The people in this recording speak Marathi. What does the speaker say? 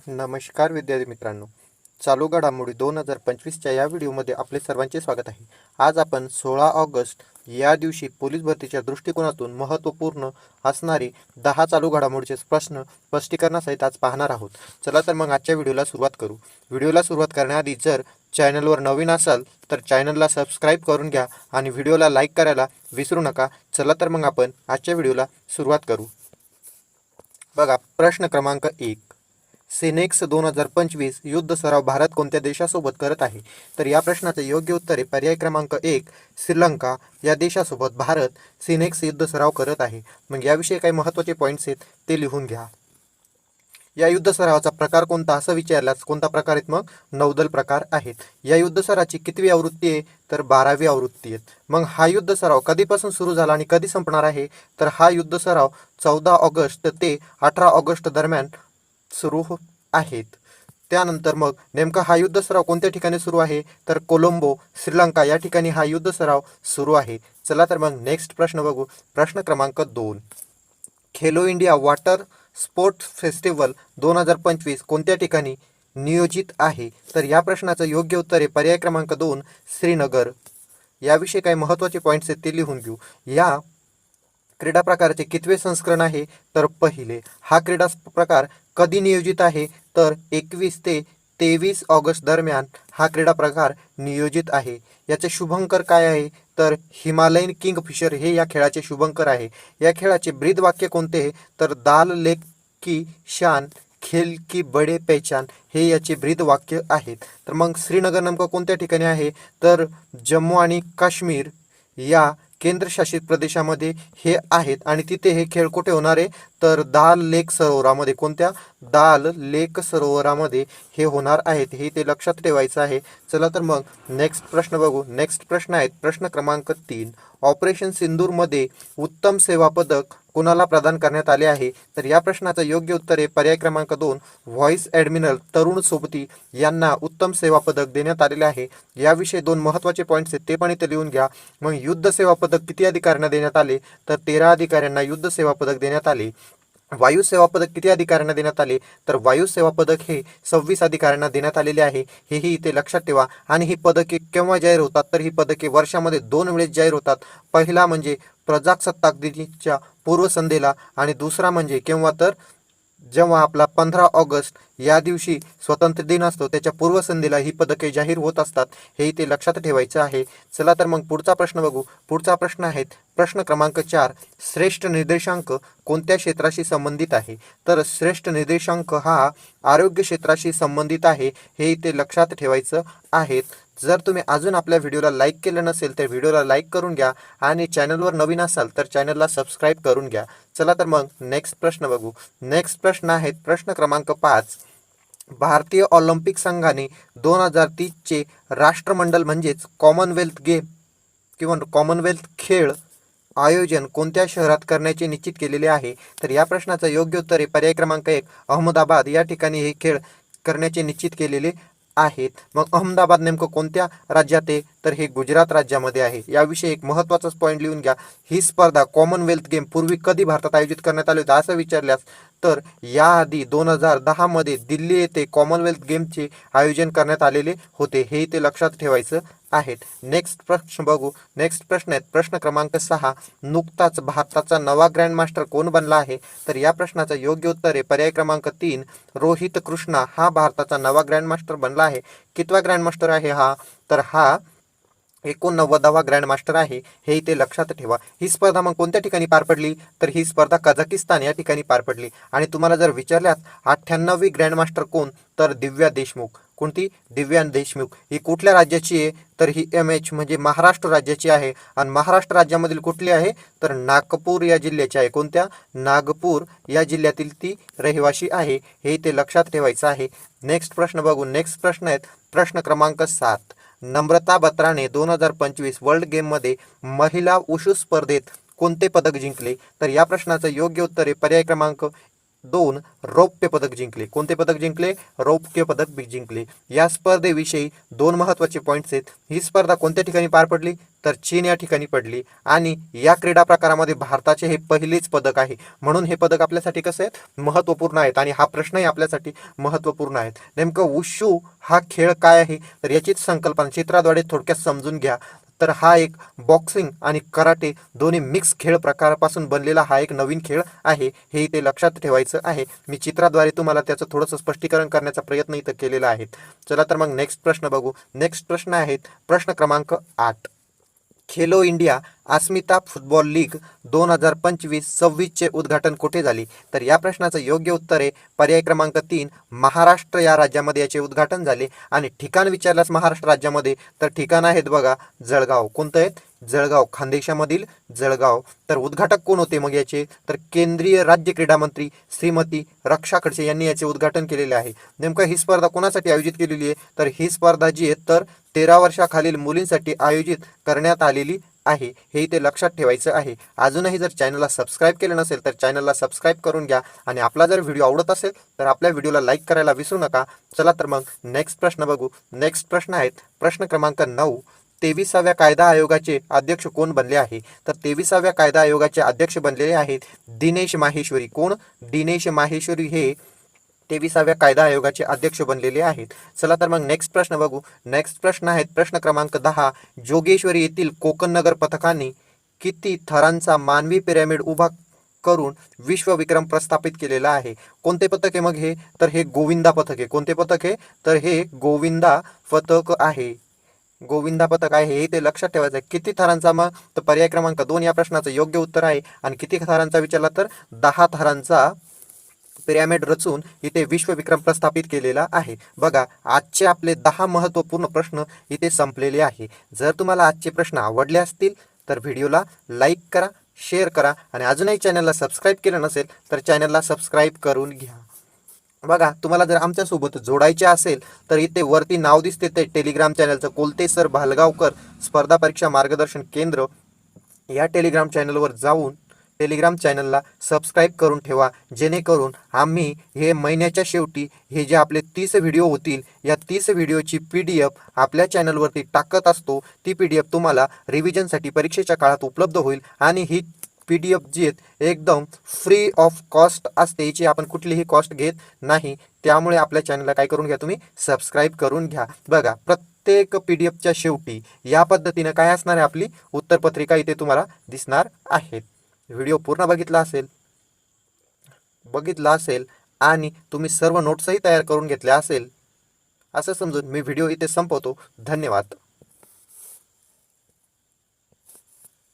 नमस्कार विद्यार्थी मित्रांनो, चालू घडामोडी 2025च्या या व्हिडिओमध्ये आपले सर्वांचे स्वागत आहे. आज आपण 16 ऑगस्ट या दिवशी पोलीस भरतीच्या दृष्टिकोनातून महत्त्वपूर्ण असणारी 10 चालू घडामोडीचे प्रश्न स्पष्टीकरणासहित आज पाहणार आहोत. चला तर मग आजच्या व्हिडिओला सुरुवात करू. व्हिडिओला सुरुवात करण्याआधी जर चॅनलवर नवीन असाल तर चॅनलला सबस्क्राईब करून घ्या आणि व्हिडिओला लाईक करायला विसरू नका. चला तर मग आपण आजच्या व्हिडिओला सुरुवात करू. बघा, प्रश्न क्रमांक 1. सिनेक्स 2025 युद्ध सराव भारत कोणत्या देशासोबत करत आहे? तर या प्रश्नाचे योग्य उत्तर आहे पर्याय क्रमांक 1, श्रीलंका या देशासोबत भारत सिनेक्स युद्ध सराव करत आहे. मग याविषयी काही महत्त्वाचे पॉईंट्स आहेत ते लिहून घ्या. या युद्ध सरावाचा प्रकार कोणता असं विचारल्यास कोणता प्रकार आहेत? मग नौदल प्रकार आहेत. या युद्ध सरावाची कितवी आवृत्ती आहे? तर 12वी आवृत्ती आहे. मग हा युद्ध सराव कधीपासून सुरू झाला आणि कधी संपणार आहे? तर हा युद्ध सराव 14 ऑगस्ट ते 18 ऑगस्ट दरम्यान सुरू आहेत. त्यानंतर मग नेमका हा युद्ध सराव कोणत्या ठिकाणी सुरू आहे? तर कोलंबो, श्रीलंका या ठिकाणी हा युद्ध सराव सुरू आहे. चला तर मग नेक्स्ट प्रश्न बघू. प्रश्न क्रमांक 2. Khelo India water sport festival 2025 कोणत्या ठिकाणी नियोजित आहे? तर या प्रश्नाचं योग्य उत्तर आहे पर्याय क्रमांक 2, श्रीनगर. याविषयी काही महत्त्वाचे पॉईंट्स आहेत ते लिहून घेऊ. या क्रीडा प्रकाराचे कितवे संस्करण आहे? तर पहिले. हा क्रीडा प्रकार कधी नियोजित आहे? तर 21 ते 23 ऑगस्ट दरम्यान हा क्रीडा प्रकार नियोजित आहे. याचे शुभंकर काय आहे? तर हिमालयन किंगफिशर हे या खेळाचे शुभंकर आहे. या खेळाचे ब्रीद वाक्य कोणते आहे? तर दाल लेक की शान, खेल की बडे पहचान हे याचे ब्रीद वाक्य आहेत. तर मग श्रीनगर नेमकं कोणत्या ठिकाणी आहे? तर जम्मू आणि काश्मीर या केंद्रशासित प्रदेशामध्ये हे आहेत आणि तिथे हे खेळ कुठे होणार आहे? तर दाल लेक सरोवरामध्ये. कोणत्या? दाल लेक सरोवरामध्ये हे होणार आहेत. हे ते लक्षात ठेवायचं आहे. चला तर मग नेक्स्ट प्रश्न बघू. नेक्स्ट प्रश्न आहेत प्रश्न क्रमांक 3. ऑपरेशन सिंदूरमध्ये उत्तम सेवा पदक कोणाला प्रदान करण्यात आले आहे? तर या प्रश्नाचं योग्य उत्तर आहे पर्याय क्रमांक 2, व्हाईस ॲडमिरल तरुण सोबती यांना उत्तम सेवा पदक देण्यात आलेले आहे. याविषयी 2 महत्त्वाचे पॉईंट्स आहेत ते पण इथे लिहून घ्या. मग युद्ध सेवा पदक किती अधिकाऱ्यांना देण्यात आले? तर 13 अधिकाऱ्यांना युद्ध सेवा पदक देण्यात आले. वायू सेवा पदक किती अधिकाऱ्यांना देण्यात आले? तर वायू सेवा पदक हे 26 अधिकाऱ्यांना देण्यात आलेले आहे. हेही इथे लक्षात ठेवा. आणि ही पदके केव्हा जाहीर होतात? तर ही पदके वर्षामध्ये 2 वेळेस जाहीर होतात. पहिला म्हणजे प्रजासत्ताक दिनाच्या पूर्वसंध्येला आणि दुसरा म्हणजे केव्हा? तर जेव्हा आपला 15 ऑगस्ट या दिवशी स्वातंत्र्य दिन असतो त्याच्या पूर्वसंध्येला ही पदके जाहीर होत असतात. हे इथे लक्षात ठेवायचं आहे. चला तर मग पुढचा प्रश्न बघू. पुढचा प्रश्न आहे प्रश्न क्रमांक 4. श्रेष्ठ निर्देशांक कोणत्या क्षेत्राशी संबंधित आहे? तर श्रेष्ठ निर्देशांक हा आरोग्य क्षेत्राशी संबंधित आहे. हे इथे लक्षात ठेवायचं आहे. जर तुम्ही अजून आपल्या व्हिडिओला लाईक केलं नसेल तर व्हिडिओला लाईक करून घ्या आणि चॅनलवर नवीन असाल तर चॅनलला सबस्क्राईब करून घ्या. चला तर मग नेक्स्ट प्रश्न बघू. नेक्स्ट प्रश्न आहे प्रश्न क्रमांक 5. भारतीय ऑलिम्पिक संघाने 2030चे राष्ट्रमंडळ म्हणजेच कॉमनवेल्थ गेम किंवा कॉमनवेल्थ खेळ आयोजन कोणत्या शहरात करण्याचे निश्चित केलेले आहे? तर या प्रश्नाचं योग्य उत्तर आहे पर्याय क्रमांक 1, अहमदाबाद या ठिकाणी हे खेळ करण्याचे निश्चित केलेले आहेत. मग अहमदाबाद नेमकं कोणत्या राज्यात आहे? तर हे गुजरात राज्यामध्ये आहे. याविषयी एक महत्त्वाचाच पॉईंट लिहून घ्या. ही स्पर्धा कॉमनवेल्थ गेम पूर्वी कधी भारतात आयोजित करण्यात आले होते असं विचारल्यास तर याआधी 2010 मध्ये दिल्ली येथे कॉमनवेल्थ गेमचे आयोजन करण्यात आलेले होते. हे इथे लक्षात ठेवायचं आहेत. नेक्स्ट प्रश्न बघू. नेक्स्ट प्रश्न आहेत प्रश्न क्रमांक 6. नुकताच भारताचा नवा ग्रँडमास्टर कोण बनला आहे? तर या प्रश्नाचं योग्य उत्तर आहे पर्याय क्रमांक 3, रोहित कृष्णा हा भारताचा नवा ग्रँडमास्टर बनला आहे. कितवा ग्रँडमास्टर आहे हा? तर हा 89वा ग्रँडमास्टर आहे. हे इथे लक्षात ठेवा. ही स्पर्धा मग कोणत्या ठिकाणी पार पडली? तर ही स्पर्धा कझाकिस्तान या ठिकाणी पार पडली. आणि तुम्हाला जर विचारल्यास 98वी ग्रँडमास्टर कोण? तर दिव्या देशमुख. कोणती? दिव्या देशमुख. ही कुठल्या राज्याची आहे? तर ही MH म्हणजे महाराष्ट्र राज्याची आहे. आणि महाराष्ट्र राज्यामधील कुठली आहे? तर नागपूर या जिल्ह्याची आहे. कोणत्या? नागपूर या जिल्ह्यातील ती रहिवाशी आहे. हे इथे लक्षात ठेवायचं आहे. नेक्स्ट प्रश्न बघू. नेक्स्ट प्रश्न आहेत प्रश्न क्रमांक 7. नम्रता बत्राने 2025 वर्ल्ड गेममध्ये महिला वुशू स्पर्धेत कोणते पदक जिंकले? तर या प्रश्नाचं योग्य उत्तर आहे पर्याय क्रमांक 2 रौप्य पदक जिंकले. कोणते पदक जिंकले? रौप्य पदक जिंकले. या स्पर्धेविषयी 2 महत्त्वाचे पॉईंट्स आहेत. ही स्पर्धा कोणत्या ठिकाणी पार पडली? तर चीन या ठिकाणी पडली आणि या क्रीडा प्रकारामध्ये भारताचे हे पहिलेच पदक आहे. म्हणून हे पदक आपल्यासाठी कसं आहेत? महत्त्वपूर्ण आहेत आणि हा प्रश्नही आपल्यासाठी महत्त्वपूर्ण आहे. नेमकं वुशू हा खेळ काय आहे? तर याचीच संकल्पना चित्राद्वारे थोडक्यात समजून घ्या. तर हा एक बॉक्सिंग आणि कराटे दोन्ही मिक्स खेळ प्रकारापासून बनलेला हा एक नवीन खेळ आहे. हे इथे लक्षात ठेवायचं आहे. मी चित्राद्वारे तुम्हाला त्याचं थोडंसं स्पष्टीकरण करण्याचा प्रयत्न इथं केलेला आहे. चला तर मग नेक्स्ट प्रश्न बघू. नेक्स्ट प्रश्न आहेत प्रश्न क्रमांक 8. खेलो इंडिया अस्मिता फुटबॉल लीग 2025-26चे उद्घाटन कुठे झाले? तर या प्रश्नाचं योग्य उत्तर आहे पर्याय क्रमांक 3 महाराष्ट्र या राज्यामध्ये याचे उद्घाटन झाले. आणि ठिकाण विचारल्यास महाराष्ट्र राज्यामध्ये तर ठिकाण आहेत बघा जळगाव. कोणतं आहेत? जळगाव, खानदेशामधील जळगाव. तर उद्घाटक कोण होते मग याचे? तर केंद्रीय राज्य क्रीडा मंत्री श्रीमती रक्षा खडसे यांनी याचे उद्घाटन केलेले आहे. नेमकं ही स्पर्धा कोणासाठी आयोजित केलेली आहे? तर ही स्पर्धा जी आहे तर 13 वर्षाखालील मुलींसाठी आयोजित करण्यात आलेली आहे. हे इथे लक्षात ठेवायचं आहे. अजूनही जर चॅनलला सबस्क्राईब केलं नसेल तर चॅनलला सबस्क्राईब करून घ्या आणि आपला जर व्हिडिओ आवडत असेल तर आपल्या व्हिडिओला लाईक करायला विसरू नका. चला तर मग नेक्स्ट प्रश्न बघू. नेक्स्ट प्रश्न आहेत प्रश्न क्रमांक 9. 23व्या कायदा आयोगाचे अध्यक्ष कोण बनले आहे? तर 23व्या कायदा आयोगाचे अध्यक्ष बनलेले आहेत दिनेश माहेश्वरी. कोण? दिनेश माहेश्वरी हे 23व्या कायदा आयोगाचे अध्यक्ष बनलेले आहेत. चला तर मग नेक्स्ट प्रश्न बघू. नेक्स्ट प्रश्न आहेत प्रश्न क्रमांक 10. जोगेश्वरी येथील कोकण नगर पथकाने किती थरांचा मानवी पिरॅमिड उभा करून विश्वविक्रम प्रस्थापित केलेला आहे? कोणते पथक आहे मग हे? तर हे गोविंदा पथक आहे. कोणते पथक आहे? तर हे गोविंदा पथक आहे. गोविंदा पथक आहे. हे ते लक्षात ठेवायचं आहे. किती थरांचा मग? तर पर्याय क्रमांक 2 या प्रश्नाचं योग्य उत्तर आहे. आणि किती थरांचा विचारला तर 10 थरांचा पिरॅमिड रचून इथे विश्वविक्रम प्रस्थापित केलेला आहे. बघा आजचे आपले 10 महत्त्वपूर्ण प्रश्न इथे संपलेले आहे. जर तुम्हाला आजचे प्रश्न आवडले असतील तर व्हिडिओला लाईक करा, शेअर करा आणि अजूनही चॅनलला सबस्क्राईब केलं नसेल तर चॅनलला सबस्क्राईब करून घ्या. बघा तुम्हाला जर आमच्यासोबत जोडायचे असेल तर इथे वरती नाव दिसते ते टेलिग्राम चॅनलचं कोलते सर भालगावकर स्पर्धा परीक्षा मार्गदर्शन केंद्र. या टेलिग्राम चॅनलवर जाऊन टेलिग्राम चॅनलला सबस्क्राईब करून ठेवा. जेणेकरून आम्ही हे महिन्याच्या शेवटी हे जे आपले 30 व्हिडिओ होतील या 30 व्हिडिओची PDF आपल्या चॅनलवरती टाकत असतो. ती PDF तुम्हाला रिव्हिजनसाठी परीक्षेच्या काळात उपलब्ध होईल आणि ही PDF जी आहेत एकदम फ्री ऑफ कॉस्ट असते. याची आपण कुठलीही कॉस्ट घेत नाही. त्यामुळे आपल्या चॅनलला काय करून घ्या तुम्ही सबस्क्राईब करून घ्या. बघा प्रत्येक PDFच्या शेवटी या पद्धतीनं काय असणार आहे आपली उत्तरपत्रिका इथे तुम्हाला दिसणार आहेत. व्हिडिओ पूर्ण बघितला असेल आणि तुम्ही सर्व नोट्सही तयार करून घेतल्या असेल असं समजून मी व्हिडिओ इथे संपवतो. धन्यवाद.